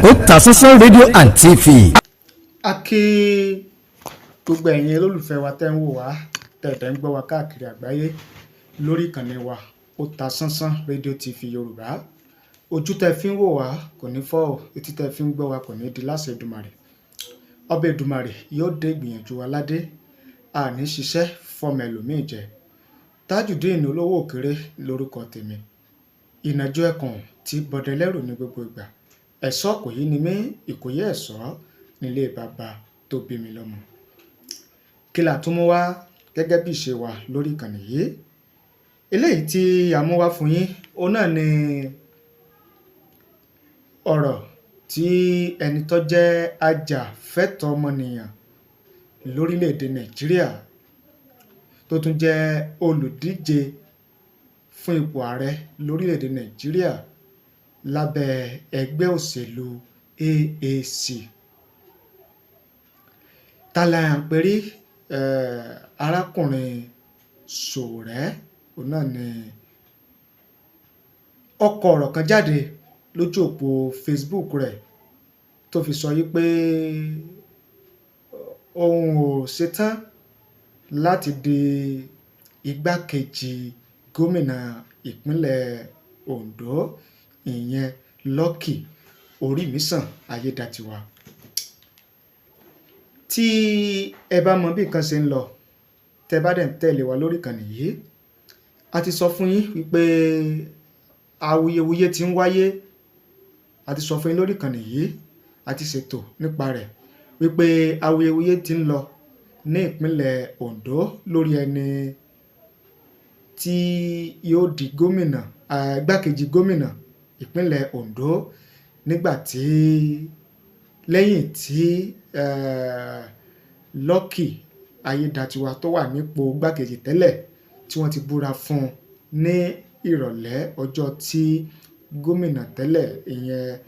Otasansan rédíò and TV. A kí gbogbo ẹ̀yin olólùfẹ́ wa tẹ́ ń wò wá tẹ̀tẹ̀ ń gbọ́ wa káàkiri àgbáyé lórí ìkànnì wa Otasansan rédíò TV Yorùbá. Ojú tẹ́ fi ń wò wá kò ní fọ́ o, etí tẹ́ fi ń gbọ́ wa kò ní di láṣẹ Èdùmàrè. Ọba Èdùmàrè yóò dé ìgbìyànjú wa ládé, àní ṣiṣẹ́ fọmọ ẹlòmíì jẹ. Tajudeen olówó òkèrè lórúkọ tèmi. Ìnàjú ẹkùn tí bọdẹlẹ́rù ní gbogbo ìgbà. Ẹ̀ṣọ́ kò yí ni mí, Ìkòyí ẹ̀ṣọ́ nílé bàbá tó bí mi lọ́mọ. Kí la tún mú wá gẹ́gẹ́ bí ìṣe wa lórí ìkànnì yìí? Eléyìí tí a mú wá fún yín, òun náà ni ọ̀rọ̀ tí ẹni tó jẹ́ ajàfẹ́tọ̀ọ́ ọmọnìyàn lórílẹ̀‐èdè Nàìjíríà tó tún jẹ́ olùdíje fún ipò ààrẹ lórílẹ̀‐èdè Nàìjíríà lábẹ́ ẹgbẹ́ òṣèlú AAC. Tálà ń perí arákùnrin Sowore, òun náà ni ó kọ ọ̀rọ̀ kan jáde lójú òpó Facebook rẹ̀ tó fi sọ yí pé òun ò ṣetán láti di igbákejì gómìnà ìpínlẹ̀ Ondo, ìyẹn Lucky Ayédàtiwa. Tí ẹ bá mọ bí nǹkan ṣe ń lọ, tẹ bá dẹ̀ ń tẹ̀lé wa lórí ìkànnì yìí, a ti sọ fún yín wípé awuyewuye ti ń wáyé. A ti sọ fún yín lórí ìkànnì yìí, a ti ṣètò nípa rẹ̀ wípé awuyewuye ti ń lọ ní ìpínlẹ̀ Ondo lórí ẹni tí yóò di gómìnà, igbákejì gómìnà ìpínlẹ̀ Ondo nígbà tí lẹ́yìn tí Lucky Ayédàtiwa tó wà nípò igbákejì tẹ́lẹ̀ tí wọ́n ti búra fún un ní ìrọ̀lẹ́ ọjọ́ tí gómìnà tẹ́lẹ̀ ìyẹn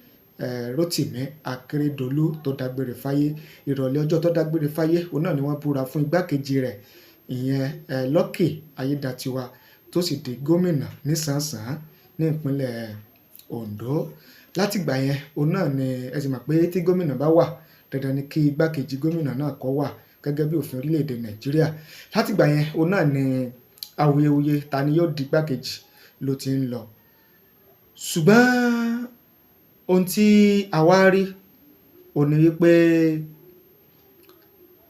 Rotimi Akeredolu tó dágbére fáyé. Ìrọ̀lẹ́ ọjọ́ tó dágbére fáyé òun náà ni wọ́n búra fún igbákejì rẹ̀ ìyẹn Lucky Ayédàtiwa tó sì di gómìnà nísànsán ní ìpínlẹ̀ Ondo. Látìgbà yẹn òun náà ni ẹ sì mọ̀ pé tí gómìnà bá wà, dandan ni kí igbákejì gómìnà náà kó wà gẹ́gẹ́ bí òfin orílẹ̀-èdè Nàìjíríà. Látìgbà yẹn òun náà ni awuyewuye ta ni yóò di igbákejì ló ti ń lọ. Ṣùgbọ́n ohun tí a wá rí òun ni wípé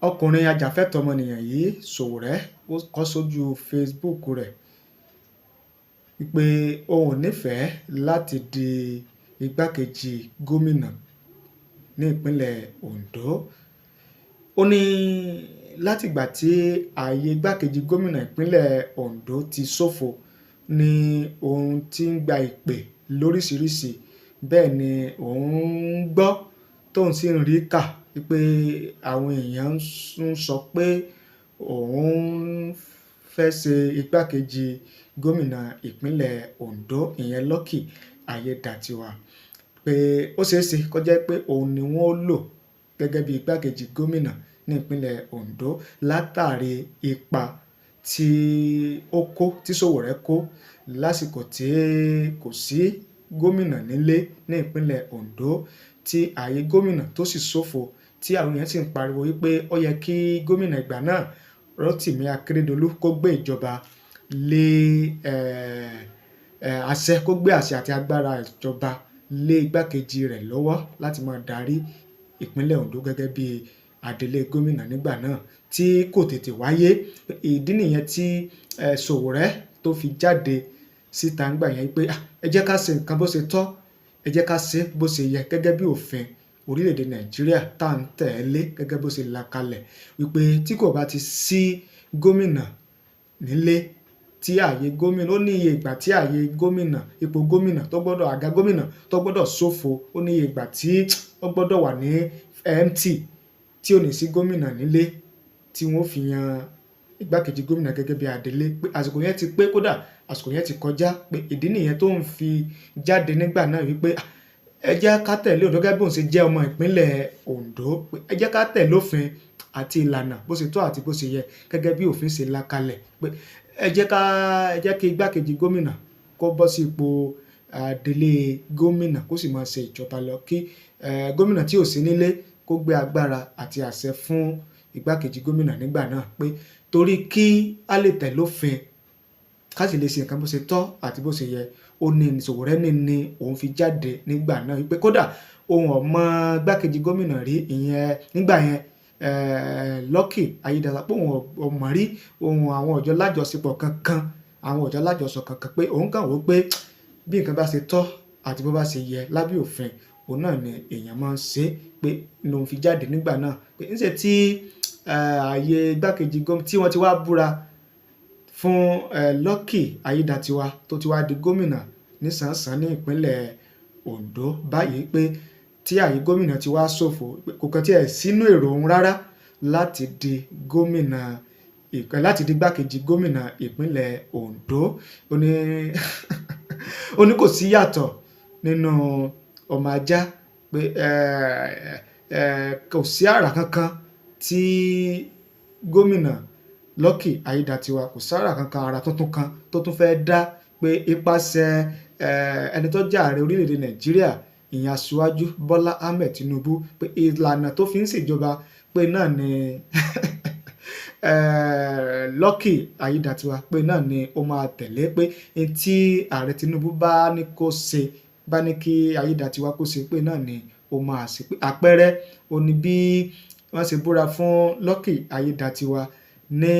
ọkùnrin ajàfẹ́tọ̀ọ́ ọmọnìyàn yìí Sowore ó kọ sójú Facebook rẹ̀ wípé òun ò nífẹ̀ẹ́ láti di igbákejì gómìnà ní ìpínlẹ̀ Ondo. Ó ní látìgbà tí ààyè igbákejì gómìnà ìpínlẹ̀ Ondo ti ṣófo ni òun ti ń gba ìpè lóríṣiríṣi, bẹ́ẹ̀ ni òun ń gbọ́ tóun sì ń rí kà wípé àwọn èèyàn ń sọ pé òun fẹ́ ṣe igbákejì gómìnà ìpínlẹ̀ Ondo, ìyẹn Lucky Ayédàtiwa, pé ó ṣeéṣe kó jẹ́ pé òun ni wọ́n lò gẹ́gẹ́ bí igbákejì gómìnà ní ìpínlẹ̀ Ondo látàrí ipa tí ó kó, tí Sowore kó lásìkò tí kò sí gómìnà nílé ní ìpínlẹ̀ Ondo, tí ààyè gómìnà tó sì ṣófo, tí àwọn èèyàn sì ń pariwo wípé ó yẹ kí gómìnà ìgbà náà Rotimi Akeredolu kó gbé ìjọba lé àṣẹ, kó gbé àṣẹ àti agbára ìjọba lé igbákejì rẹ̀ lọ́wọ́ láti máa darí ìpínlẹ̀ Ondo gẹ́gẹ́ bí adelé gómìnà nígbà náà, tí kò tètè wáyé. Ìdí nìyẹn tí Sowore tó fi jáde síta ńgbà yẹn pé ẹ jẹ́ ká ṣe nǹkan bó ṣe tọ́, ẹ jẹ́ ká ṣe bó ṣe yẹ gẹ́gẹ́ bí òfin orílẹ̀-èdè Nàìjíríà tá à ń tẹ̀lé gẹ́gẹ́ bó ṣe là kalẹ̀, wípé tí kò bá ti sí gómìnà nílé, tí ààyè gómìnà, ó ní iye ìgbà tí ààyè gómìnà, ipò gómìnà tó gbọ́dọ̀, àga gómìnà tó gbọ́dọ̀ ṣófo, ó ní iye ìgbà tí ó gbọ́dọ̀ wà ní empty, tí ò ní sí gómìnà nílé tí wọ́n fi yan igbákejì gómìnà gẹ́gẹ́ bí adelé, pé àsìkò yẹn ti pé, kódà àsìkò yẹn ti kọjá, pé ìdí nìyẹn tó ń fi jáde nígbà náà wípé ẹ jẹ́ ká tẹ̀lé òfin gẹ́gẹ́ bóun ṣe jẹ́ ọmọ ìpínlẹ̀ Ondo, pé ẹ jẹ́ ká tẹ̀lé òfin àti ìlànà bó ṣe tọ́ àti bó ṣe yẹ gẹ́gẹ́ bí òfin ṣe là kalẹ̀, pé ẹ jẹ́ kí igbákejì gómìnà kó bọ́ sí ipò adelé gómìnà kó sì máa ṣe ìjọba lọ, kí gómìnà tí ò sí nílé kó gbé agbára àti àṣẹ fún igbákejì gómìnà nígbà náà, pé torí kí a lè tẹ̀lé òfin ká sì lè ṣe nǹkan bó ṣe tọ́ àti bó ṣe yẹ, ó ní Sowore ní òun fi jáde nígbà náà wípé kódà òun ò mọ igbákejì gómìnà rí, ìyẹn nígbà yẹn Lucky Ayédàtiwa, pé òun ò mọ̀ rí, òun àwọn ọ̀jọ́ lájọṣepọ̀ kankan, àwọn ọ̀jọ́ lájọṣọ kankan, pé òun kàn wò pé bí nǹkan bá ṣe tọ́ àti bó bá ṣe yẹ lábẹ́ òfin, òun náà ni èèyàn máa ń ṣe, pé lòun fi jáde nígbà náà, pé níṣẹ́ tí ààyè igbákejì gómìnà tí wọ́n ti wá búra fún Lucky Ayédàtiwa tó ti wá di gómìnà nísànsán ní ìpínlẹ̀ Ondo báyìí, pé tí ààyè gómìnà ti wá ṣòfò, kò kàn tiẹ̀ sínú èrò òun rárá láti di gómìnà láti di igbákejì gómìnà ìpínlẹ̀ Ondo. Ó ní kò sí yàtọ̀ nínú ọmọ ajá, pé kò sí àrà kankan tí gómìnà Lucky Ayédàtiwa, kò sára kankan àrà tuntun kan tó tún fẹ́ dá, pé ipasẹ̀ ẹni tó jẹ́ ààrẹ orílẹ̀-èdè Nàìjíríà, ìyẹn aṣíwájú Bọ́lá Ahmed Tinubu, pé ìlànà tó fi ń ṣèjọba pé náà ni Lucky Ayédàtiwa pé náà ni ó máa tẹ̀lé, pé tí ààrẹ Tinubu bá ní kó ṣe, bá ní kí Ayédàtiwa kó ṣe, pé náà ni ó máa ṣe. Pé àpẹẹrẹ ó ní bí wọ́n ṣe búra fún Lucky Ayédàtiwa ní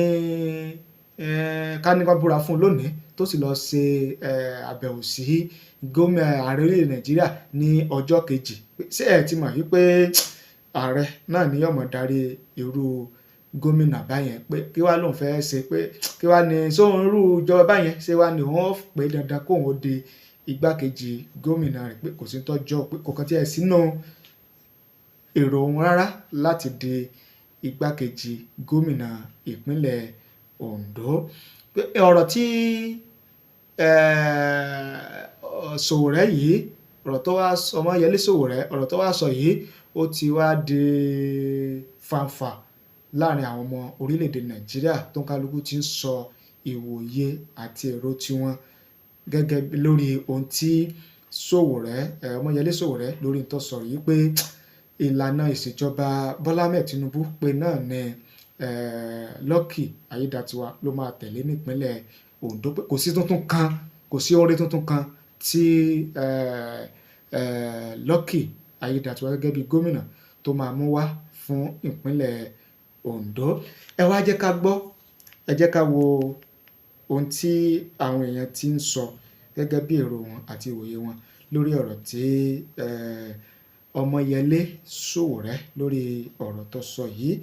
ká ní wọ́n búra fún un lónìí tó sì lọ ṣe àbẹ̀wò sí gómìnà ààrẹ orílẹ̀ Nàìjíríà ní ọjọ́ kejì. Ṣé ẹ ti mọ̀ wípé ààrẹ náà ni yóò máa darí irú gómìnà báyẹn, pé kí wá lóun fẹ́ ṣe, pé kí wá ní sóhun irú ìjọba báyẹn, ṣé wá ní wọ́n pé dandan kóun ó di igbákejì gómìnà rẹ̀, pé kò sí tọ́jọ́, pé kò kàn tiẹ̀ sínú èrò òun rárá láti di igbákejì gómìnà ìpínlẹ̀ Ondo. Pé ọ̀rọ̀ tí Sowore yìí, ọ̀rọ̀ tó wá sọ Ọmọyẹlé Sowore, ọ̀rọ̀ tó wá sọ yìí, ó ti wá di fàǹfà láàrin àwọn ọmọ orílẹ̀-èdè Nàìjíríà, tó ń kálukú ti ń sọ ìwòye àti èrò tiwọn gẹ́gẹ́ lórí ohun tí Sowore, Ọmọyẹlé Sowore lórí tó sọ yìí, pé ìlànà ìṣèjọba Bọ́lá Ahmed Tinubu pé náà ni Lucky Ayédàtiwa ló máa tẹ̀lé nípínlẹ̀ Ondo, pé kò sí tuntun kan, kò sí oore tuntun kan tí Lucky Ayédàtiwa gẹ́gẹ́ bí gómìnà tó máa mú wá fún ìpínlẹ̀ Ondo. Ẹ wá jẹ́ ká gbọ́, ẹ jẹ́ ká wo ohun tí àwọn èèyàn ti ń sọ gẹ́gẹ́ bí èrò wọn àti ìwòye wọn lórí ọ̀rọ̀ tí Ọmọyẹlé Sowore lórí ọ̀rọ̀ tó sọ yìí.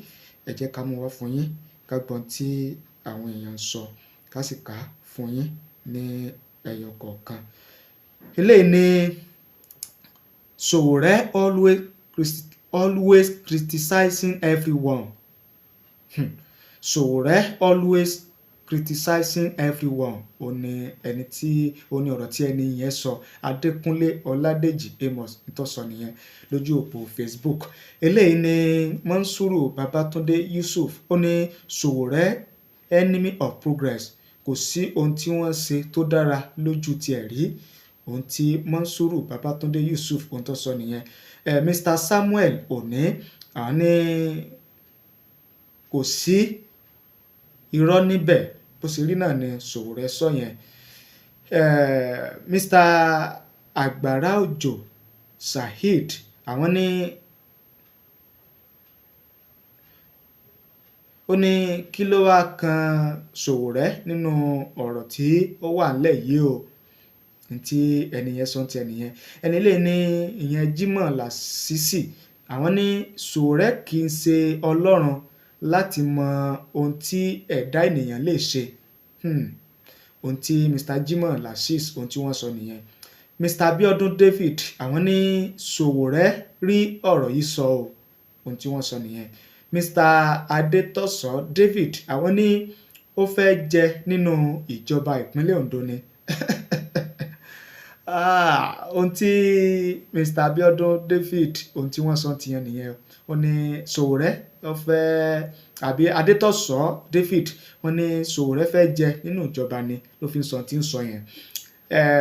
Ẹ jẹ́ ká mú wá fún yín, ká gbọ́n tí àwọn èèyàn sọ, ká sì kà fún yín ní ẹyọ kọ̀ọ̀kan. Eléyìí ni Sowore always criticizing everyone. Sowore always criticizing everyone. Ó ní ẹni tí ó ní ọ̀rọ̀ tí ẹni yẹn sọ, Adékúnlé Ọládèjì Amos tó sọ nìyẹn lójú òpó Facebook. Eléyìí ni Monsuru Babatunde Yusuf, ó ní Sowore enemy of progress, kò sí ohun tí wọ́n ṣe tó dára lójú tiẹ̀ rí. Ohun tí Monsuru Babatunde Yusuf ohun tó sọ nìyẹn. Mr Samuel Oni, àwọn ní kò sí irọ́ níbẹ̀, bó ṣe rí náà ni Sowore sọ yẹn. Mr Agbára Òjò Saheed, àwọn ní ó ní kí ló wá kan Sowore nínú ọ̀rọ̀ tí ó wà ńlẹ̀ yìí o, tí ẹni yẹn sọ ti ẹni yẹn. Ẹni lè ní ìyẹn Jimoh Lasisi, àwọn ní Sowore kì í ṣe Ọlọ́run láti mọ ohun tí ẹ̀dá ènìyàn lè ṣe. Ohun tí Mr Jimoh Lasisi ohun tí wọ́n sọ nìyẹn. Mr Abiodun David, àwọn ní Sowore rí ọ̀rọ̀ yìí sọ o, ohun tí wọ́n sọ nìyẹn. Mr Adetoso David, àwọn ní ó fẹ́ jẹ nínú ìjọba ìpínlẹ̀ Ondo ni. Ohun tí Mr Abiodun David ohun tí wọ́n sọ ti yẹn nìyẹn. Ó ní Sowore ó fẹ́, àbí Adetoso David, wọ́n ní Sowore fẹ́ jẹ nínú ìjọba ni ló fi ń sọ tí ń sọ yẹn.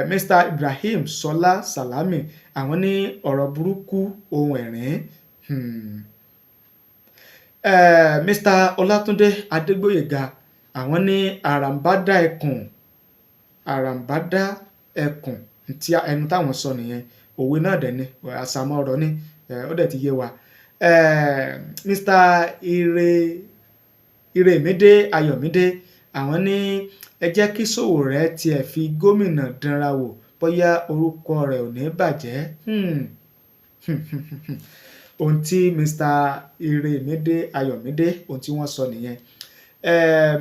Mr Ibrahim Sọlá Salami àwọn ní ọ̀rọ̀ burúkú ohun ẹ̀rín. Mr Ọlátúndé Adégbóyèga àwọn ní àràǹbádà ẹkùn tí ẹnu táwọn sọ nìyẹn, òwe náà dẹ̀ ni, àsàmọ́ ọ̀rọ̀ ni, ó dẹ̀ ti yé wa. Mr Iremide Ayọ̀mídé àwọn ní ẹ jẹ́ kí Sowore tiẹ̀ fi gómìnà dánra wò bóyá orúkọ rẹ̀ ò ní bàjẹ́. Ohun tí Mr Iremide Ayọ̀mídé ohun tí wọ́n sọ nìyẹn.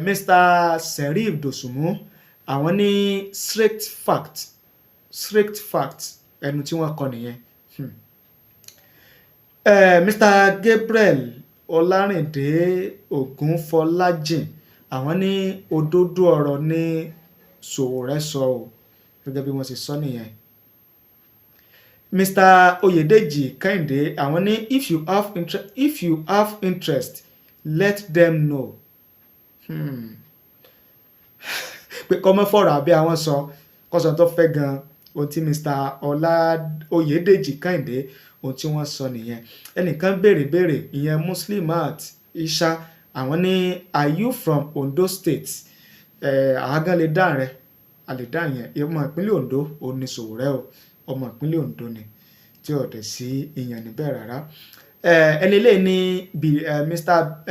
Mr Serif Dosunmu àwọn ní strict fact ẹnu tí wọ́n kọ nìyẹn. Mr Gabriel Ọlárìndé Ògúnfọlájìn àwọn ní òdodo ọ̀rọ̀ ní Sowore sọ o, gẹ́gẹ́ bí wọ́n ṣe sọ nìyẹn. Mr Oyedeji Kẹ́hìndé àwọn ní if you have interest let them know. Pé kọ́mọ́ fọ̀rọ̀ àbí àwọn sọ kọ́sọ̀ tó fẹ́ gan ohun tí Mr Oyedeji Kẹ́hìndé ohun tí wọ́n sọ nìyẹn. Ẹnìkan béèrè ìyẹn Muslimat Isha àwọn ní are you from Ondo State? Àágán lè dá rẹ̀ a lè dá yẹn ọmọ ìpínlẹ̀ Ondo òun ni Sowore o, ọmọ ìpínlẹ̀ Ondo ni tí ò dẹ̀ sí ìyẹn níbẹ̀ rárá. Ẹni lè ní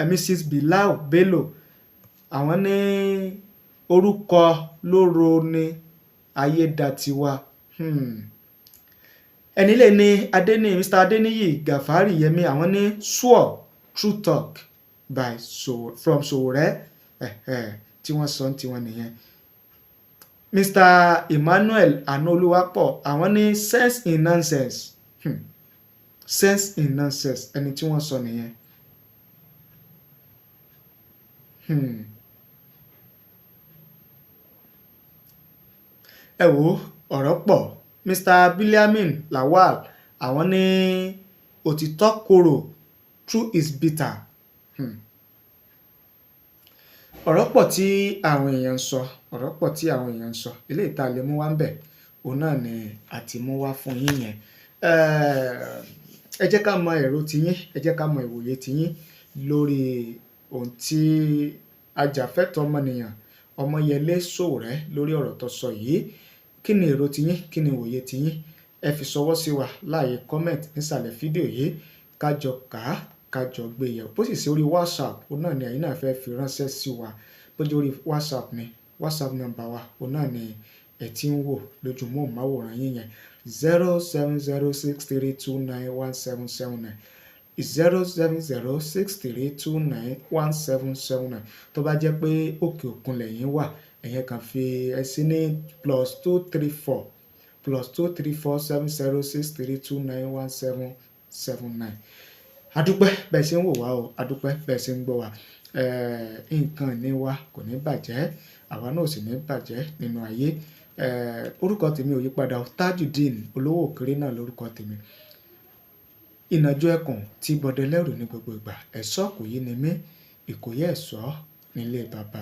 Mrs Bilal Bello àwọn ní orúkọ lóró ní Ayédatiwa. Ẹni lè ní Mr Adeniyi Gafari Yemi àwọn ní sure true talk from Sowore tí wọ́n sọ tí wọ́n nìyẹn. Mr Emmanuel Anoluwapo àwọn ní sense in nonsense. Sense in nonsense ẹni tí wọ́n sọ nìyẹn. Ẹ wo ọ̀rọ̀ pọ̀. Mr Biliamin Lawal àwọn ní òtítọ́ korò truth is bitter. Ọ̀rọ̀ pọ̀ tí àwọn èèyàn ń sọ eléyìí tá a lè mú wá ń bẹ̀ òun náà ni àti mú wá fún yín yẹn. Ẹ jẹ́ ká mọ èrò tiyín, ẹ jẹ́ ká mọ ìwòye tiyín lórí ohun tí ajàfẹ́tọ̀ọ́ ọmọnìyàn Ọmọyẹlé Sowore lórí ọ̀rọ̀ tó sọ yìí. Kí ni èrò tiyín, kí ni ìwòye tiyín? Ẹ fi ṣọwọ́ sí wa láàyè comment nísàlẹ̀ fídíò yìí kájọ kà á kájọ gbé yẹ̀wò. Bó sì sí orí WhatsApp òun náà ni ẹ̀yin náà fẹ́ fi ránṣẹ́ sí wa, bó jẹ́ orí WhatsApp ni WhatsApp number wa òun náà ni ẹ ti ń wò lójú móhùnmáwòrán yín yẹn 07063291779 07063291779. Tó bá jẹ́ pé òkè òkun lẹ́yìn wà ẹ̀yẹn kan fi ẹ sí ní +234 70632911779. Adúpẹ́ bẹ́ẹ̀ ṣe ń wò wá o, adúpẹ́ bẹ́ẹ̀ ṣe ń gbọ́ wa. Nǹkan ní wa kò ní bàjẹ́, àwa náà ò sì ní bàjẹ́ nínú ayé. Orúkọ tèmi ò yípadà, Tajudeen olówó òkèrè náà lórúkọ tèmi. Ìnàjú ẹkùn tí bọdẹ lẹ́rù ní gbogbo ìgbà, ẹ̀ṣọ́ kò yí ni mí, ìkòyí ẹ̀ṣọ́ nílé bàbá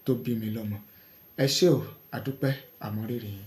tó bí mi lọ́mọ. Ẹ ṣé o, adúpẹ́ àmọ́rírì yín.